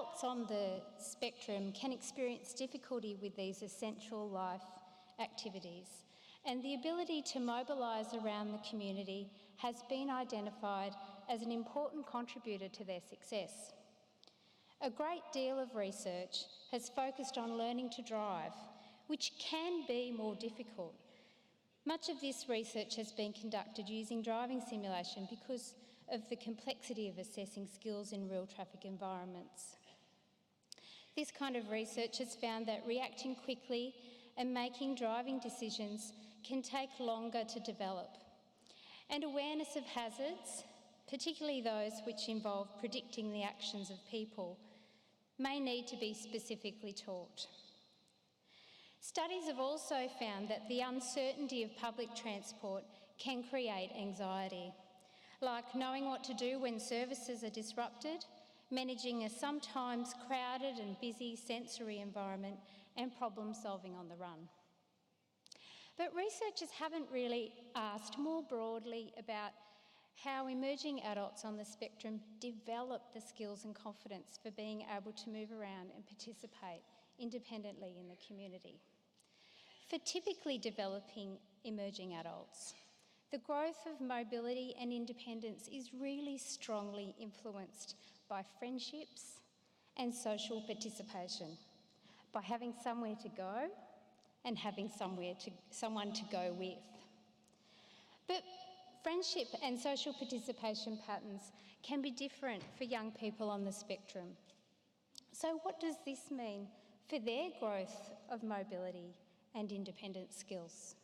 adults on the spectrum can experience difficulty with these essential life activities, and the ability to mobilise around the community has been identified as an important contributor to their success. A great deal of research has focused on learning to drive, which can be more difficult. Much of this research has been conducted using driving simulation because of the complexity of assessing skills in real traffic environments. This kind of research has found that reacting quickly and making driving decisions can take longer to develop. And awareness of hazards, particularly those which involve predicting the actions of people, may need to be specifically taught. Studies have also found that the uncertainty of public transport can create anxiety, like knowing what to do when services are disrupted, managing a sometimes crowded and busy sensory environment, and problem solving on the run. But researchers haven't really asked more broadly about how emerging adults on the spectrum develop the skills and confidence for being able to move around and participate independently in the community. For typically developing emerging adults, the growth of mobility and independence is really strongly influenced by friendships and social participation, by having somewhere to go and having someone to go with. But friendship and social participation patterns can be different for young people on the spectrum. So what does this mean for their growth of mobility and independent skills?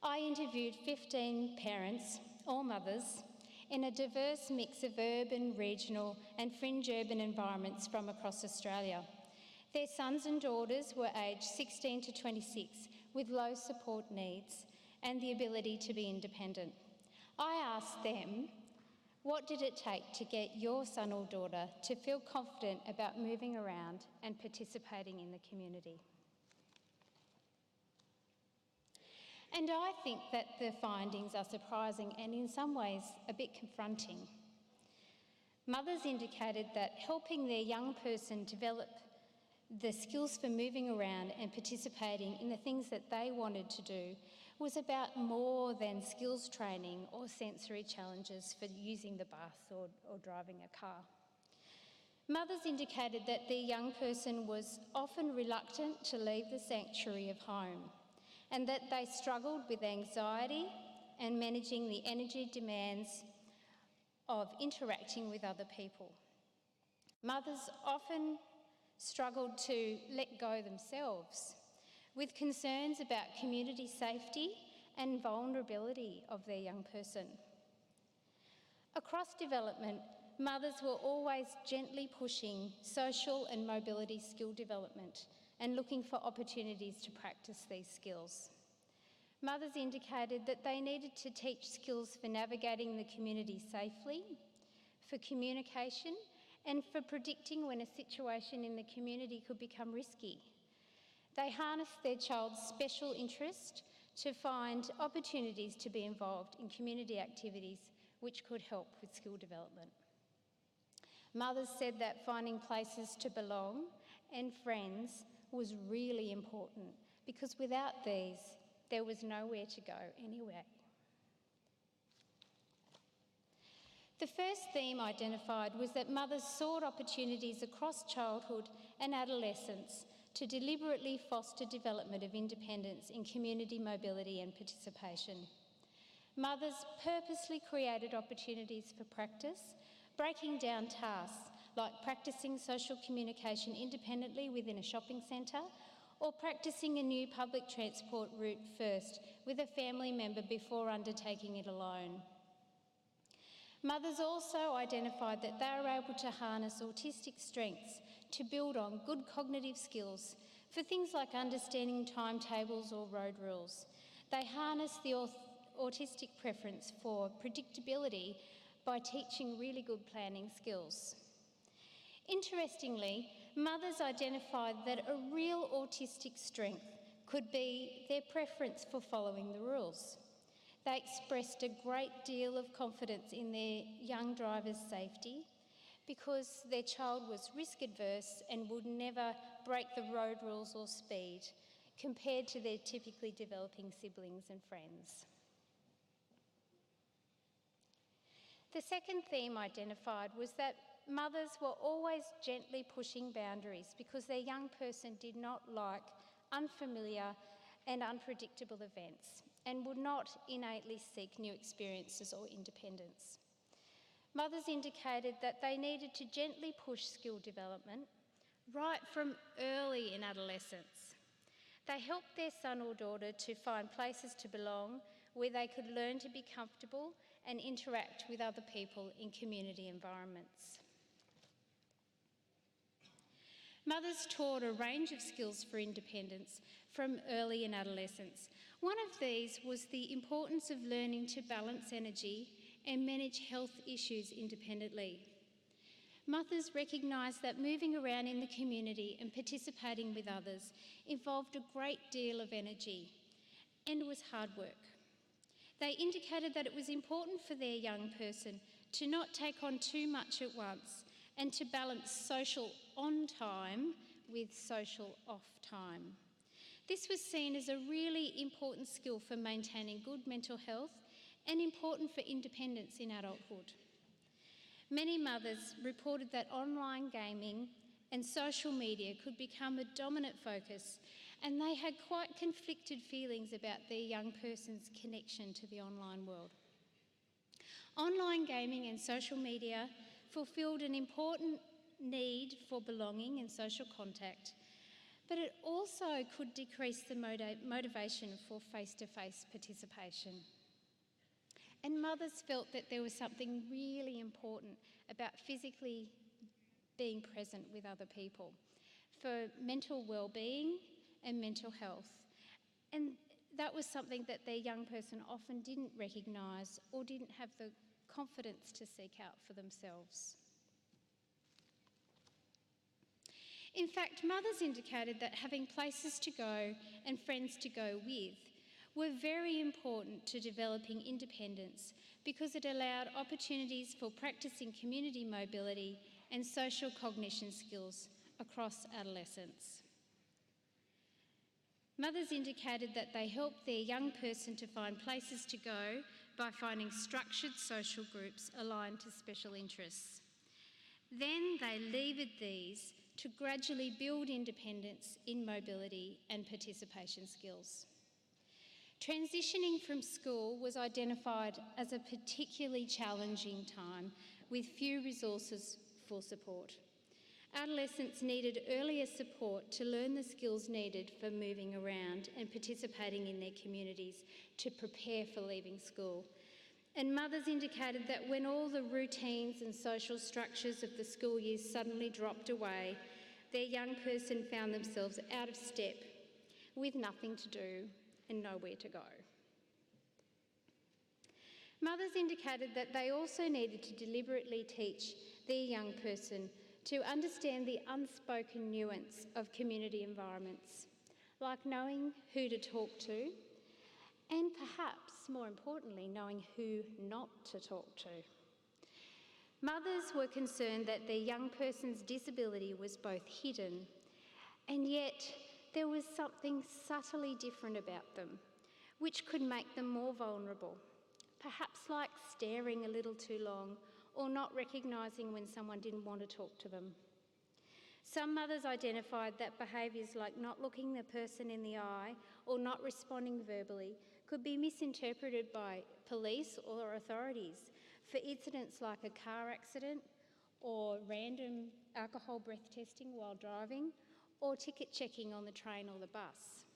I interviewed 15 parents, all mothers, in a diverse mix of urban, regional and fringe urban environments from across Australia. Their sons and daughters were aged 16 to 26 with low support needs and the ability to be independent. I asked them, what did it take to get your son or daughter to feel confident about moving around and participating in the community? And I think that the findings are surprising and in some ways a bit confronting. Mothers indicated that helping their young person develop the skills for moving around and participating in the things that they wanted to do was about more than skills training or sensory challenges for using the bus or driving a car. Mothers indicated that their young person was often reluctant to leave the sanctuary of home and that they struggled with anxiety and managing the energy demands of interacting with other people. Mothers often struggled to let go themselves, with concerns about community safety and vulnerability of their young person. Across development, mothers were always gently pushing social and mobility skill development and looking for opportunities to practice these skills. Mothers indicated that they needed to teach skills for navigating the community safely, for communication, and for predicting when a situation in the community could become risky. They harnessed their child's special interest to find opportunities to be involved in community activities which could help with skill development. Mothers said that finding places to belong and friends was really important because without these, there was nowhere to go anyway. The first theme identified was that mothers sought opportunities across childhood and adolescence to deliberately foster development of independence in community mobility and participation. Mothers purposely created opportunities for practice, breaking down tasks like practicing social communication independently within a shopping centre or practicing a new public transport route first with a family member before undertaking it alone. Mothers also identified that they were able to harness autistic strengths to build on good cognitive skills for things like understanding timetables or road rules. They harnessed the autistic preference for predictability by teaching really good planning skills. Interestingly, mothers identified that a real autistic strength could be their preference for following the rules. They expressed a great deal of confidence in their young driver's safety because their child was risk adverse and would never break the road rules or speed, compared to their typically developing siblings and friends. The second theme identified was that mothers were always gently pushing boundaries because their young person did not like unfamiliar and unpredictable events and would not innately seek new experiences or independence. Mothers indicated that they needed to gently push skill development right from early in adolescence. They helped their son or daughter to find places to belong where they could learn to be comfortable and interact with other people in community environments. Mothers taught a range of skills for independence from early in adolescence. One of these was the importance of learning to balance energy and manage health issues independently. Mothers recognised that moving around in the community and participating with others involved a great deal of energy and was hard work. They indicated that it was important for their young person to not take on too much at once and to balance social on time with social off time. This was seen as a really important skill for maintaining good mental health and important for independence in adulthood. Many mothers reported that online gaming and social media could become a dominant focus, and they had quite conflicted feelings about their young person's connection to the online world. Online gaming and social media fulfilled an important need for belonging and social contact, but it also could decrease the motivation for face-to-face participation. And mothers felt that there was something really important about physically being present with other people for mental well-being and mental health. And that was something that their young person often didn't recognise or didn't have the confidence to seek out for themselves. In fact, mothers indicated that having places to go and friends to go with were very important to developing independence because it allowed opportunities for practicing community mobility and social cognition skills across adolescence. Mothers indicated that they helped their young person to find places to go by finding structured social groups aligned to special interests. Then they levered these to gradually build independence in mobility and participation skills. Transitioning from school was identified as a particularly challenging time with few resources for support. Adolescents needed earlier support to learn the skills needed for moving around and participating in their communities to prepare for leaving school. And mothers indicated that when all the routines and social structures of the school years suddenly dropped away, their young person found themselves out of step with nothing to do and nowhere to go. Mothers indicated that they also needed to deliberately teach their young person to understand the unspoken nuance of community environments, like knowing who to talk to and perhaps, more importantly, knowing who not to talk to. Mothers were concerned that their young person's disability was both hidden and yet there was something subtly different about them, which could make them more vulnerable, perhaps like staring a little too long or not recognising when someone didn't want to talk to them. Some mothers identified that behaviours like not looking the person in the eye or not responding verbally could be misinterpreted by police or authorities for incidents like a car accident or random alcohol breath testing while driving or ticket checking on the train or the bus.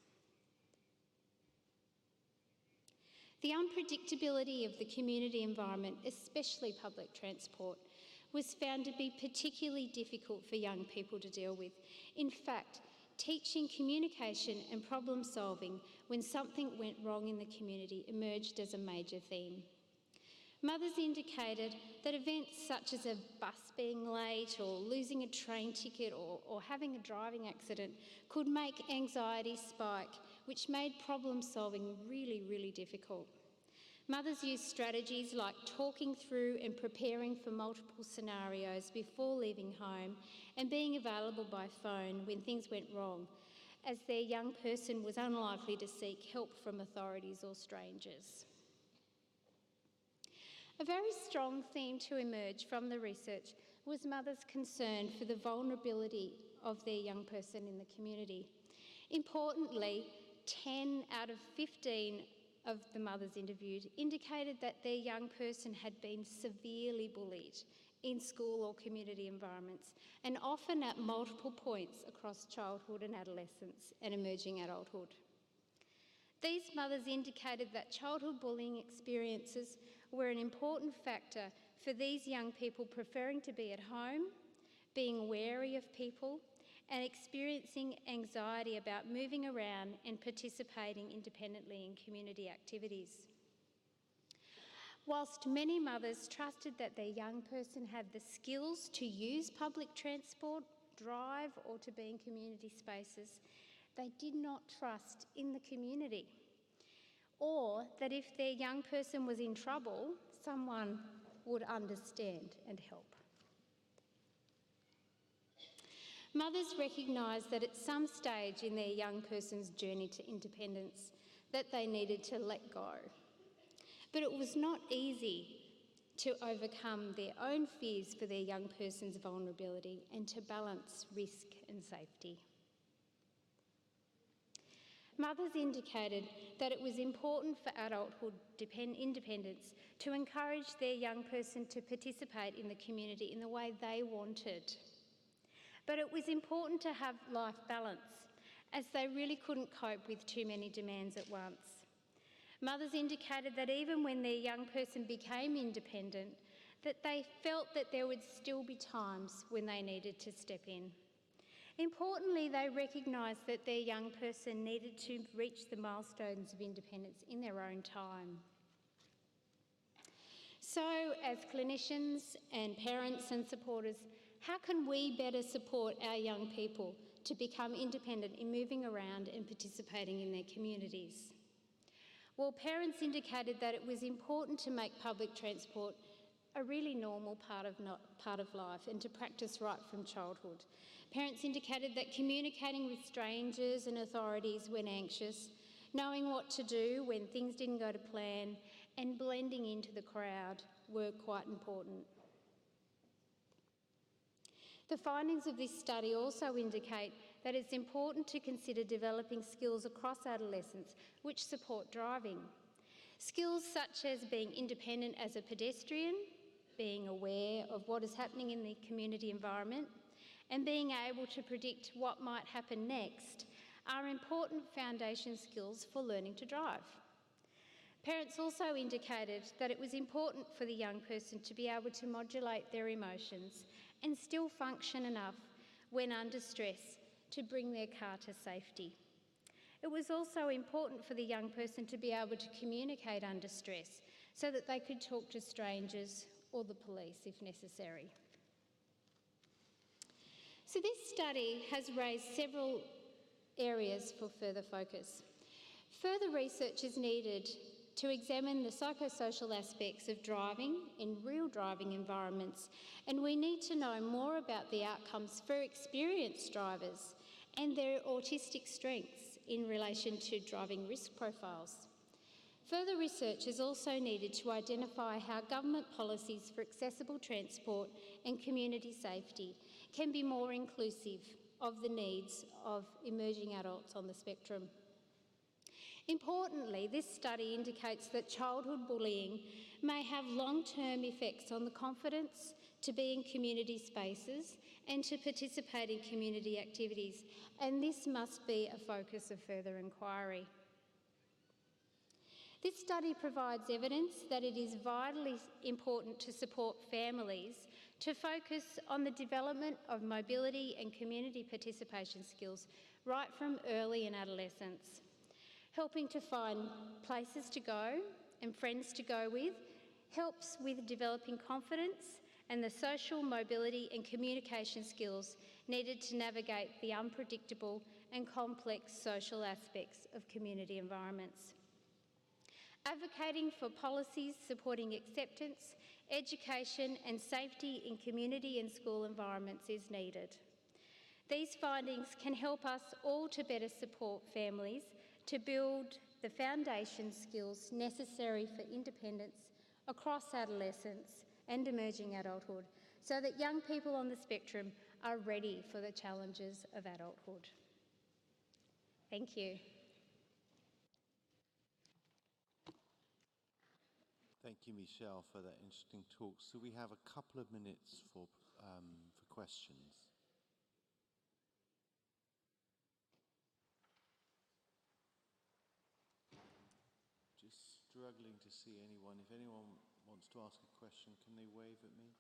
The unpredictability of the community environment, especially public transport, was found to be particularly difficult for young people to deal with. In fact, teaching communication and problem solving when something went wrong in the community emerged as a major theme. Mothers indicated that events such as a bus being late or losing a train ticket or having a driving accident could make anxiety spike, which made problem solving really, really difficult. Mothers use strategies like talking through and preparing for multiple scenarios before leaving home and being available by phone when things went wrong, as their young person was unlikely to seek help from authorities or strangers. A very strong theme to emerge from the research was mothers' concern for the vulnerability of their young person in the community. Importantly, 10 out of 15 of the mothers interviewed indicated that their young person had been severely bullied in school or community environments, and often at multiple points across childhood and adolescence and emerging adulthood. These mothers indicated that childhood bullying experiences were an important factor for these young people preferring to be at home, being wary of people, and experiencing anxiety about moving around and participating independently in community activities. Whilst many mothers trusted that their young person had the skills to use public transport, drive, or to be in community spaces, they did not trust in the community, or that if their young person was in trouble, someone would understand and help. Mothers recognised that at some stage in their young person's journey to independence that they needed to let go. But it was not easy to overcome their own fears for their young person's vulnerability and to balance risk and safety. Mothers indicated that it was important for adulthood independence to encourage their young person to participate in the community in the way they wanted. But it was important to have life balance, as they really couldn't cope with too many demands at once. Mothers indicated that even when their young person became independent, that they felt that there would still be times when they needed to step in. Importantly, they recognised that their young person needed to reach the milestones of independence in their own time. So, as clinicians and parents and supporters, how can we better support our young people to become independent in moving around and participating in their communities? Well, parents indicated that it was important to make public transport a really normal part of life and to practice right from childhood. Parents indicated that communicating with strangers and authorities when anxious, knowing what to do when things didn't go to plan, and blending into the crowd were quite important. The findings of this study also indicate that it's important to consider developing skills across adolescence which support driving. Skills such as being independent as a pedestrian, being aware of what is happening in the community environment, and being able to predict what might happen next are important foundation skills for learning to drive. Parents also indicated that it was important for the young person to be able to modulate their emotions and still function enough when under stress to bring their car to safety. It was also important for the young person to be able to communicate under stress so that they could talk to strangers or the police if necessary. So this study has raised several areas for further focus. Further research is needed to examine the psychosocial aspects of driving in real driving environments, and we need to know more about the outcomes for experienced drivers and their autistic strengths in relation to driving risk profiles. Further research is also needed to identify how government policies for accessible transport and community safety can be more inclusive of the needs of emerging adults on the spectrum. Importantly, this study indicates that childhood bullying may have long-term effects on the confidence to be in community spaces and to participate in community activities, and this must be a focus of further inquiry. This study provides evidence that it is vitally important to support families to focus on the development of mobility and community participation skills right from early in adolescence. Helping to find places to go and friends to go with helps with developing confidence and the social mobility and communication skills needed to navigate the unpredictable and complex social aspects of community environments. Advocating for policies supporting acceptance, education and safety in community and school environments is needed. These findings can help us all to better support families to build the foundation skills necessary for independence across adolescence and emerging adulthood, so that young people on the spectrum are ready for the challenges of adulthood. Thank you. Thank you, Michelle, for that interesting talk. So we have a couple of minutes for questions. Just struggling to see anyone. If anyone wants to ask a question, can they wave at me?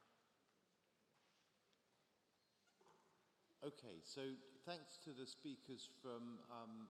Okay, so thanks to the speakers from